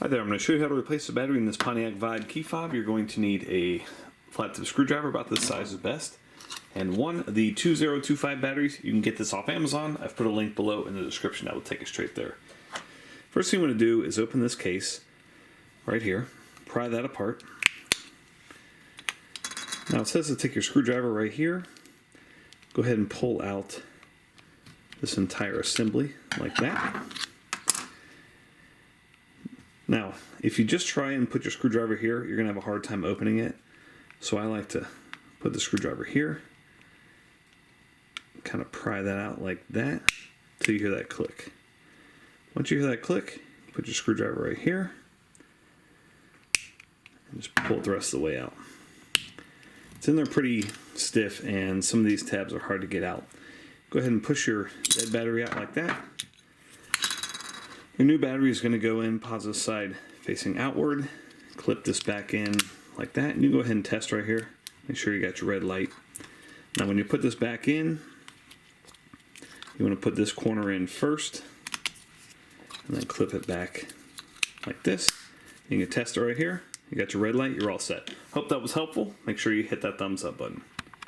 Hi there, I'm going to show you how to replace the battery in this Pontiac Vibe key fob. You're going to need a flat tip screwdriver, about this size is best, and one of the 2025 batteries. You can get this off Amazon. I've put a link below in the description that will take you straight there. First thing you want to do is open this case right here, pry that apart. Now it says to take your screwdriver right here, go ahead and pull out this entire assembly like that. Now, if you just try and put your screwdriver here, you're going to have a hard time opening it. So I like to put the screwdriver here, kind of pry that out like that until you hear that click. Once you hear that click, put your screwdriver right here and just pull it the rest of the way out. It's in there pretty stiff and some of these tabs are hard to get out. Go ahead and push your dead battery out like that. Your new battery is going to go in positive side facing outward. Clip this back in like that, and you go ahead and test right here. Make sure you got your red light. Now when you put this back in, you want to put this corner in first and then clip it back like this. You can test it right here. You got your red light, you're all set. Hope that was helpful. Make sure you hit that thumbs up button.